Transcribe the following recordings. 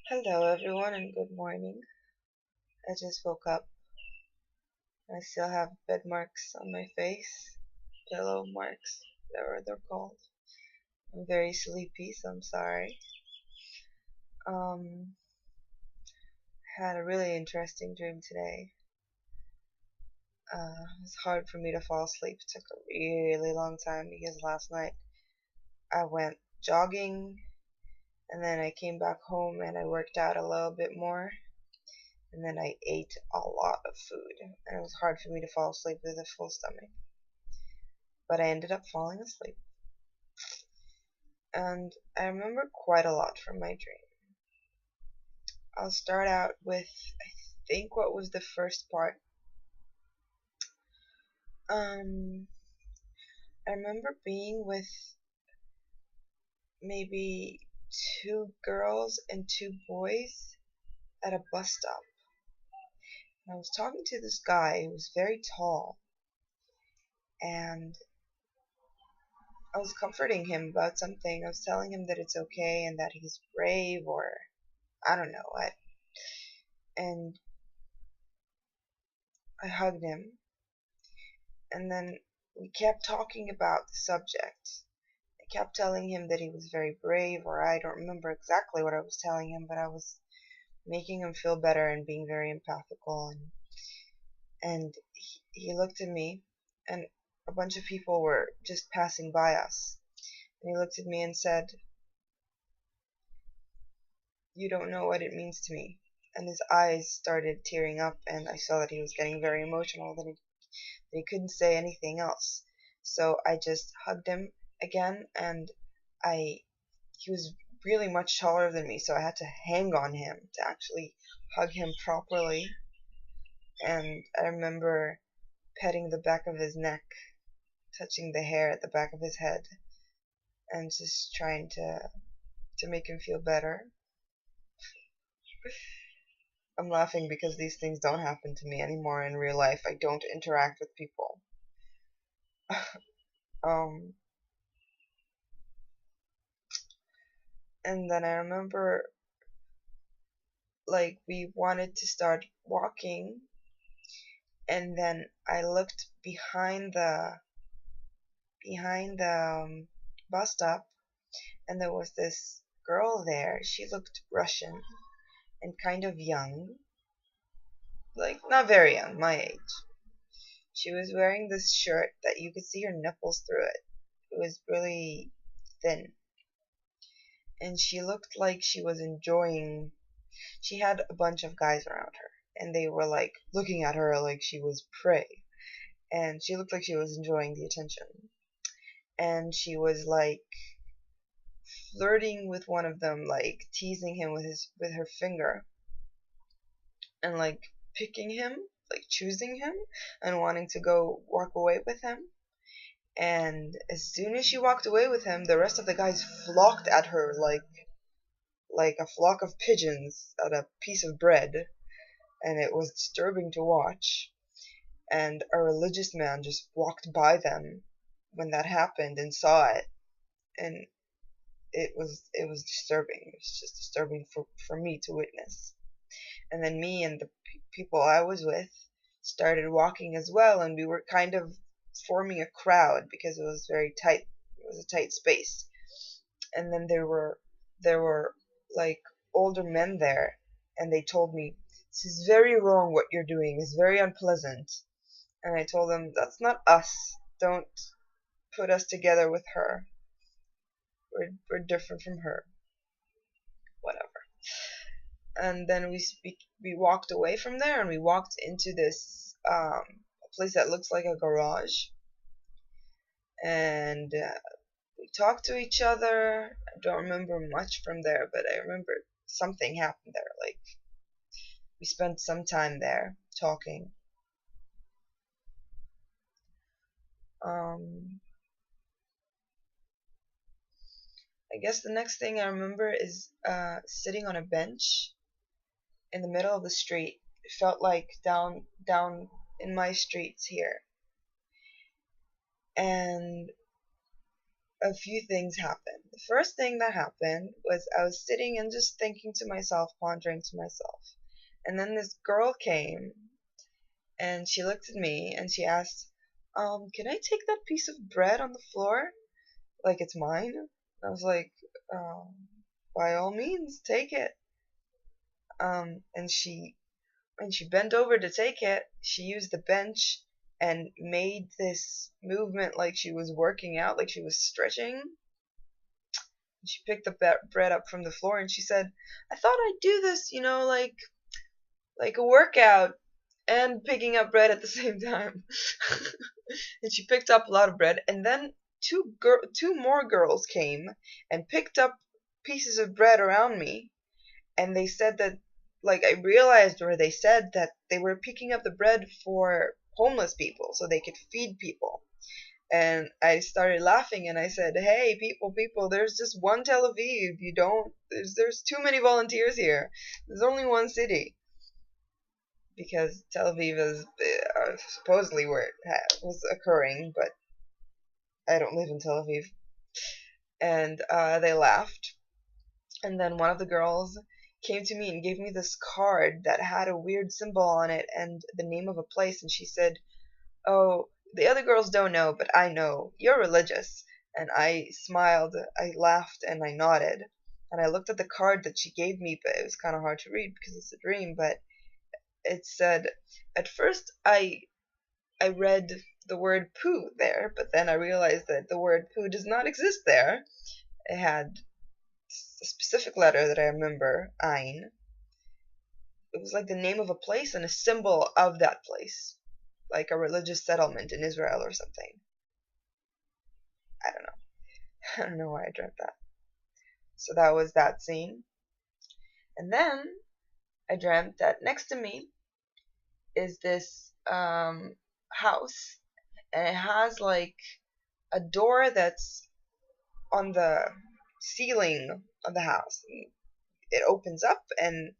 Hello everyone and good morning. I just woke up. I still have bed marks on my face. Pillow marks, whatever they're called. I'm very sleepy, so I'm sorry. Um, had a really interesting dream today. It's hard for me to fall asleep. It took a really long time because last night I went jogging and then I came back home and I worked out a little bit more and then I ate a lot of food and it was hard for me to fall asleep with a full stomach. But I ended up falling asleep. And I remember quite a lot from my dream. I'll start out with, I think, what was the first part. Um, I remember being with maybe two girls and two boys at a bus stop. And I was talking to this guy who was very tall, and I was comforting him about something. I was telling him that it's okay and that he's brave, or I don't know what. And I hugged him, and then we kept talking about the subject. I kept telling him that he was very brave, or I don't remember exactly what I was telling him, but I was making him feel better and being very empathical. And he looked at me, and a bunch of people were just passing by us. And he looked at me and said, "You don't know what it means to me." And his eyes started tearing up, and I saw that he was getting very emotional, that he couldn't say anything else. So I just hugged him again, and I he was really much taller than me, so I had to hang on him to actually hug him properly. And I remember petting the back of his neck, touching the hair at the back of his head, and just trying to make him feel better. I'm laughing because these things don't happen to me anymore in real life. I don't interact with people. um, and then I remember like we wanted to start walking, and then I looked behind the bus stop, and there was this girl there. She looked Russian and kind of young, like not very young, my age. She was wearing this shirt that you could see her nipples through it. It was really thin, and she looked like she was enjoying. She had a bunch of guys around her, and they were like looking at her like she was prey, and she looked like she was enjoying the attention. And she was like flirting with one of them, like teasing him with her finger, and like picking him, like choosing him, and wanting to go walk away with him. And as soon as she walked away with him, the rest of the guys flocked at her like a flock of pigeons at a piece of bread, and it was disturbing to watch. And a religious man just walked by them when that happened and saw it, and it was disturbing. It was just disturbing for me to witness. And then me and the people I was with started walking as well, and we were kind of forming a crowd because it was very tight. It was a tight space. And then there were like older men there, and they told me, "This is very wrong what you're doing. It's very unpleasant." And I told them, "That's not us. Don't put us together with her. We're different from her." Whatever. And then we walked away from there, and we walked into this place that looks like a garage, and we talked to each other. I don't remember much from there, but I remember something happened there. Like we spent some time there talking. um I guess the next thing I remember is sitting on a bench in the middle of the street. It felt like down in my streets here. And a few things happened. The first thing that happened was I was sitting and just thinking to myself, pondering to myself. And then this girl came and she looked at me and she asked, can I take that piece of bread on the floor? Like it's mine? I was like, by all means, take it. And when she bent over to take it, she used the bench and made this movement like she was working out, like she was stretching. She picked the bread up from the floor and she said, I thought I'd do this, like a workout and picking up bread at the same time. And she picked up a lot of bread, and then two more girls came and picked up pieces of bread around me, and they said that, like, I realized where they said that they were picking up the bread for homeless people so they could feed people. And I started laughing and I said, hey, people, there's just one Tel Aviv. There's too many volunteers here. There's only one city. Because Tel Aviv is supposedly where it was occurring, but I don't live in Tel Aviv. And they laughed. And then one of the girls came to me and gave me this card that had a weird symbol on it and the name of a place. And she said, oh, the other girls don't know, but I know. You're religious. And I smiled, I laughed, and I nodded. And I looked at the card that she gave me, but it was kind of hard to read because it's a dream. But it said, at first I read the word poo there, but then I realized that the word poo does not exist there. It had a specific letter that I remember, Ein. It was like the name of a place and a symbol of that place, like a religious settlement in Israel or something. I don't know. I don't know why I dreamt that. So that was that scene. And then I dreamt that next to me is this house, and it has like a door that's on the ceiling of the house. It opens up and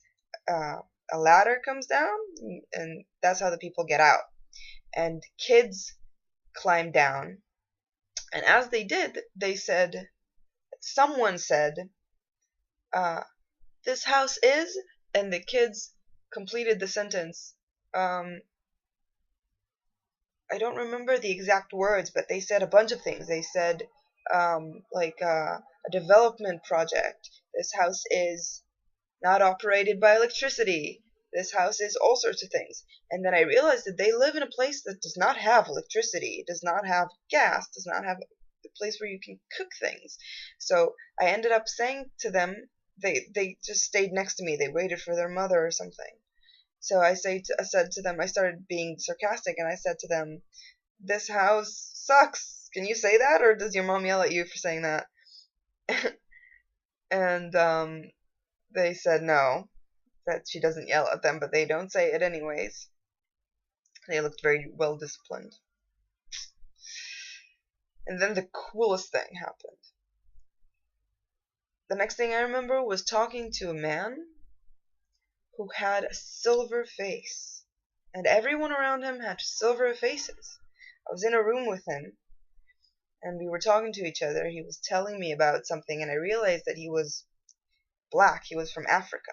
a ladder comes down, and that's how the people get out. And kids climb down, and as they did, someone said, this house is, and the kids completed the sentence. I don't remember the exact words, but they said a bunch of things. They said, like a development project. This house is not operated by electricity. This house is all sorts of things. And then I realized that they live in a place that does not have electricity, does not have gas, does not have a place where you can cook things. So I ended up saying to them, they just stayed next to me. They waited for their mother or something. So I said to them, I started being sarcastic, and I said to them, this house sucks. Can you say that, or does your mom yell at you for saying that? And they said no, that she doesn't yell at them, but they don't say it anyways. They looked very well disciplined. And then the coolest thing happened. The next thing I remember was talking to a man who had a silver face, and everyone around him had silver faces. I was in a room with him, and we were talking to each other. He was telling me about something, and I realized that he was black. He was from Africa.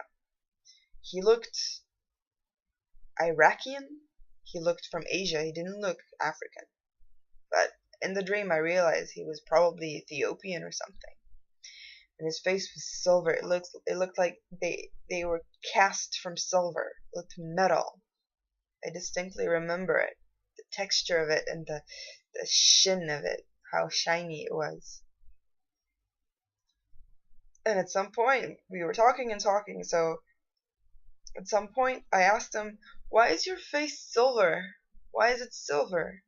He looked Iraqian. He looked from Asia. He didn't look African. But in the dream, I realized he was probably Ethiopian or something. And his face was silver. It looked like they were cast from silver. It looked metal. I distinctly remember it, the texture of it and the sheen of it, how shiny it was. And at some point, we were talking and talking, so at some point I asked him, why is your face silver? Why is it silver?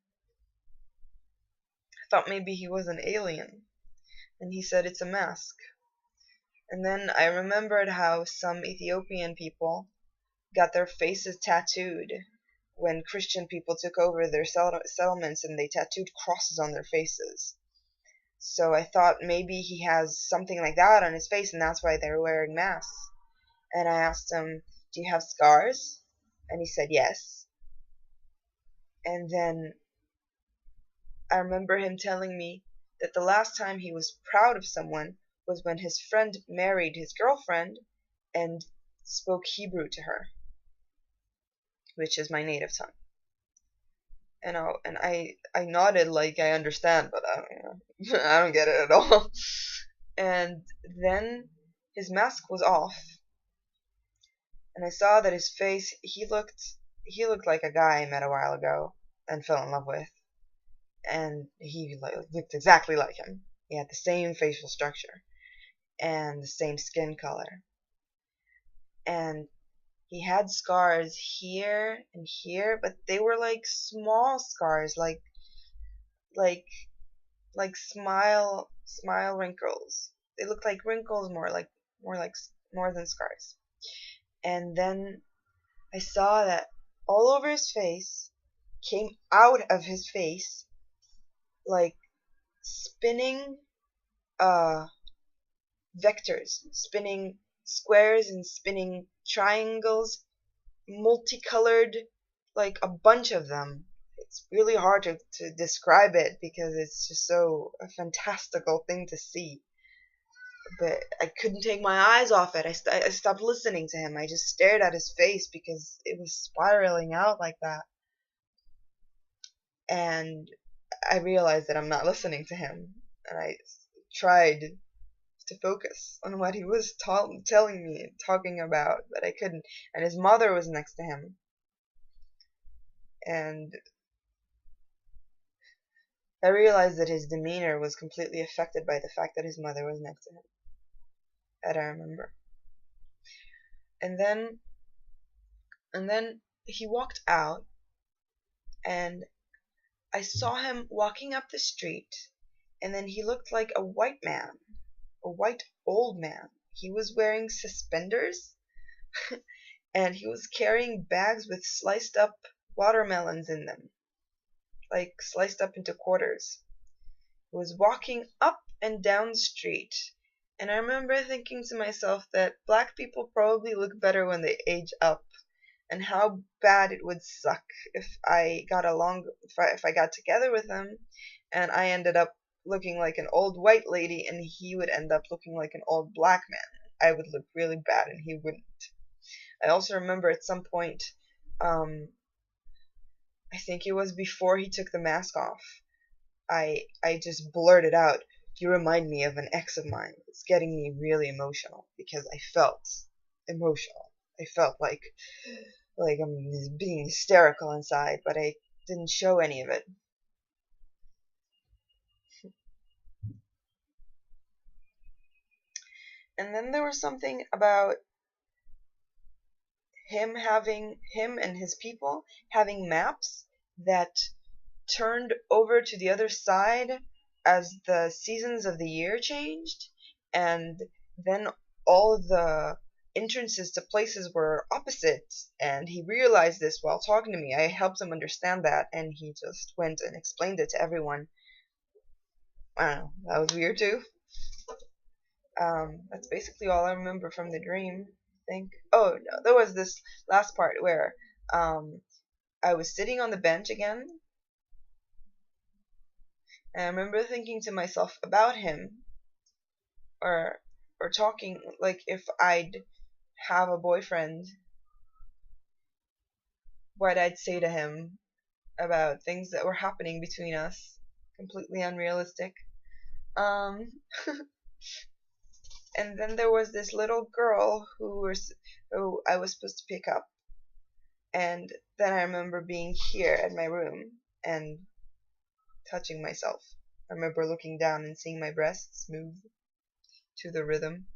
I thought maybe he was an alien. And he said it's a mask. And then I remembered how some Ethiopian people got their faces tattooed when Christian people took over their settlements, and they tattooed crosses on their faces. So I thought maybe he has something like that on his face, and that's why they're wearing masks. And I asked him, do you have scars? And he said yes. And then I remember him telling me, that the last time he was proud of someone was when his friend married his girlfriend and spoke Hebrew to her, which is my native tongue. And I nodded like I understand, but I don't get it at all. And then his mask was off, and I saw that his face, he looked like a guy I met a while ago and fell in love with, and he looked exactly like him. He had the same facial structure and the same skin color, and he had scars here and here, but they were like small scars, like like smile wrinkles. They looked like wrinkles, more than scars. And then I saw that all over his face, came out of his face, like spinning uh vectors, spinning squares and spinning triangles, multicolored, like a bunch of them. It's really hard to describe it because it's just so a fantastical thing to see. But I couldn't take my eyes off it. I stopped listening to him. I just stared at his face because it was spiraling out like that. And I realized that I'm not listening to him. And I tried to focus on what he was telling me and talking about, but I couldn't. And his mother was next to him. And I realized that his demeanor was completely affected by the fact that his mother was next to him. That I remember. And then he walked out, and I saw him walking up the street, and then he looked like a white man, a white old man. He was wearing suspenders, and he was carrying bags with sliced up watermelons in them, like sliced up into quarters. He was walking up and down the street, and I remember thinking to myself that black people probably look better when they age up, and how bad it would suck if I got together with him, and I ended up looking like an old white lady, and he would end up looking like an old black man. I would look really bad, and he wouldn't. I also remember at some point, I think it was before he took the mask off, I just blurted out, "You remind me of an ex of mine." It's getting me really emotional because I felt emotional. I felt like I'm being hysterical inside, but I didn't show any of it. And then there was something about him and his people having maps that turned over to the other side as the seasons of the year changed, and then all the entrances to places were opposite, and he realized this while talking to me. I helped him understand that, and he just went and explained it to everyone. I don't know, that was weird too. That's basically all I remember from the dream, I think. Oh no, there was this last part where I was sitting on the bench again, and I remember thinking to myself about him, or talking, like if I'd have a boyfriend, what I'd say to him about things that were happening between us. Completely unrealistic. Um, and then there was this little girl who I was supposed to pick up, and then I remember being here at my room and touching myself. I remember looking down and seeing my breasts move to the rhythm,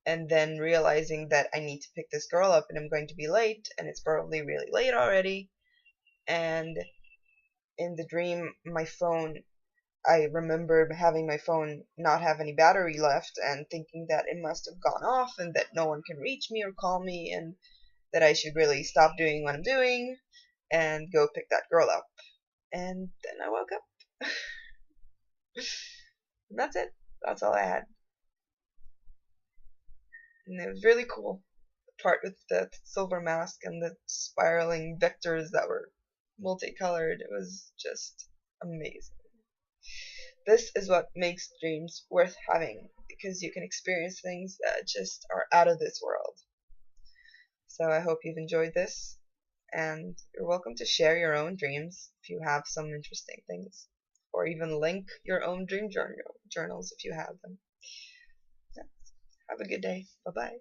and then realizing that I need to pick this girl up and I'm going to be late, and it's probably really late already. And in the dream, I remember having my phone not have any battery left and thinking that it must have gone off and that no one can reach me or call me, and that I should really stop doing what I'm doing and go pick that girl up. And then I woke up. And that's it. That's all I had. And it was really cool. The part with the silver mask and the spiraling vectors that were multicolored. It was just amazing. this is what makes dreams worth having, because you can experience things that just are out of this world. So I hope you've enjoyed this, and you're welcome to share your own dreams if you have some interesting things, or even link your own dream journals if you have them. Yeah. Have a good day. Bye bye.